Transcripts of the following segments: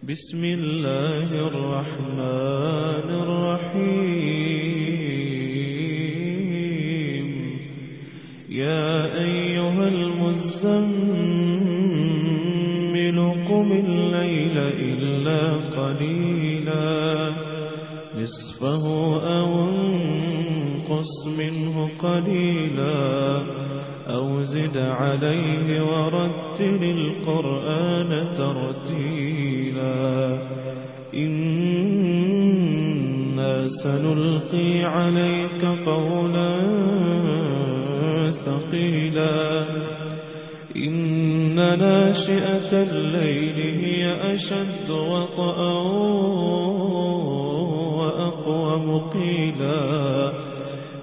بسم الله الرحمن الرحيم. يا أيها المزمل قم الليل إلا قليلا نصفه أو انقص منه قليلا أو زد عليه ورتل القرآن ترتيلا إنا سنلقي عليك قولا ثقيلا إن ناشئة الليل هي أشد وطئا وأقوم قيلا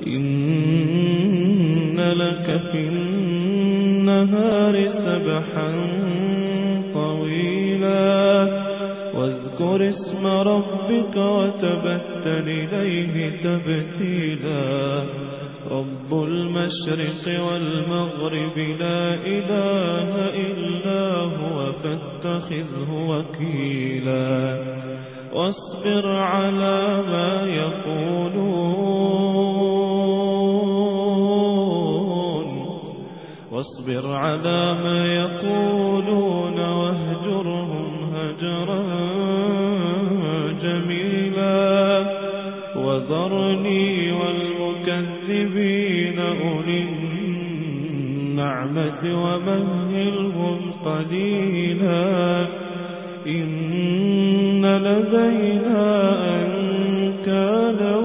إن لك في النهار سبحا طويلا واذكر اسم ربك وتبتل إليه تبتيلا رب المشرق والمغرب لا إله إلا هو فاتخذه وكيلا واصبر على ما يقولون واهجرهم هجرا جميلا وذرني والمكذبين أولي النعمة ومهلهم قليلا إن لدينا أنكالا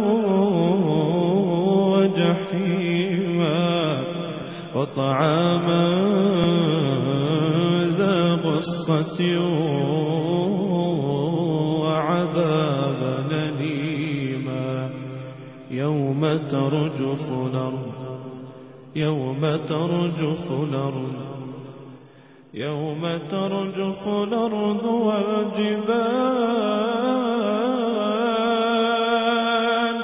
وجحيما وطعاما ذا غصة وعذابا أليما يوم ترجف الأرض والجبال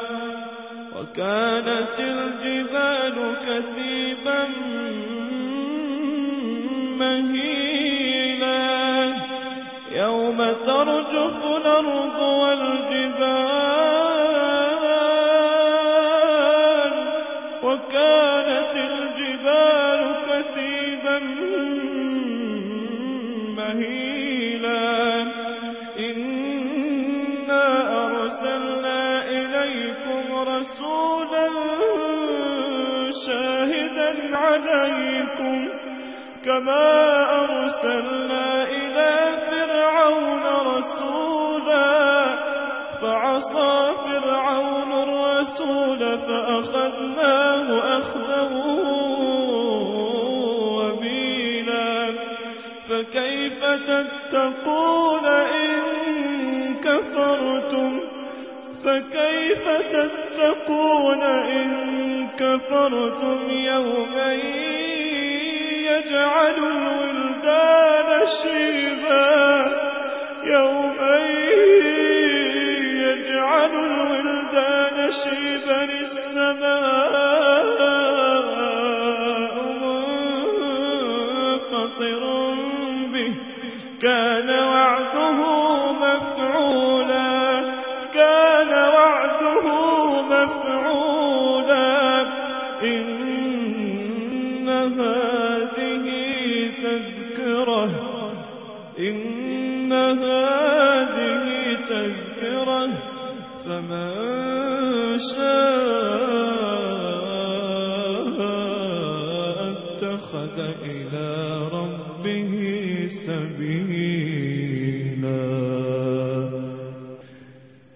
وكانت الجبال كثيبا مهيلا يوم ترجف الأرض والجبال وكانت الجبال كثيبا مهيلا إنا أرسلنا إليكم رسولا شاهدا عليكم كما أرسلنا إلى فرعون رسولا فعصى فرعون الرسول فأخذناه أخذا وبيلا فكيف تتقون إن كفرتم يوما يجعل الولدان شيبا السماء منفطر به كان وعده مفعولا إن هذه تذكرة فمن شاء اتخذ إلى ربه سبيلا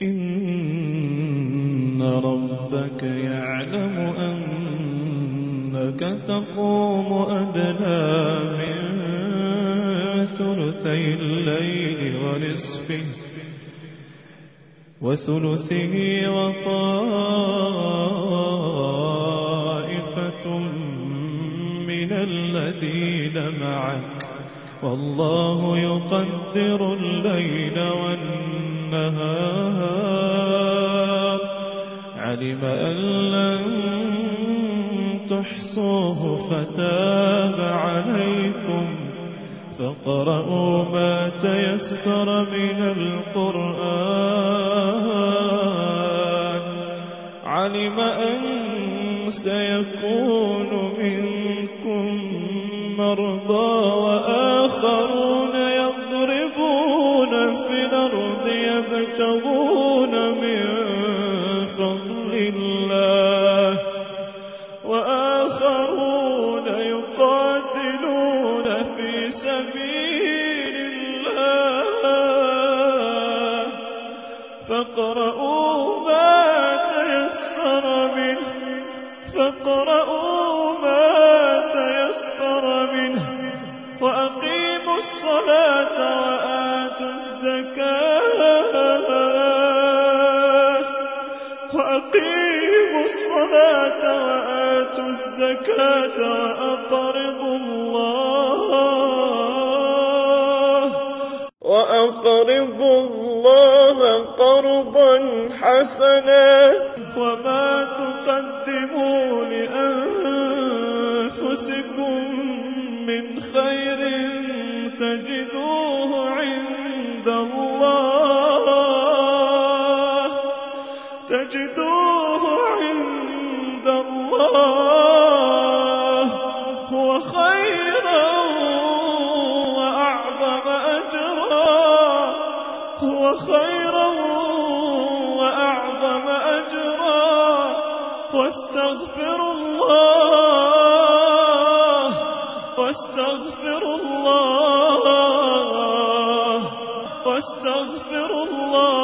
إن ربك يعلم أنك تقوم أدنى من ثلثي الليل ونصفه وثلثه وطائفة من الذين معك والله يقدر الليل والنهار علم أن لن تحصوه فتاب عليكم فاقرؤوا ما تيسر من القرآن. علم أن سيكون منكم مرضى وآخرون يضربون في الأرض يبتغون من فضل الله، وآخرون يقاتلون في سبيل الله. فاقرؤوا ما تيسر منه وأقيموا الصلاة وآتوا الزكاة وأقرضوا الله قرضا حسنا. وما تقدموا لأنفسكم من خير تجدوه عند الله هو خيرا وأعظم أجرا. واستغفروا الله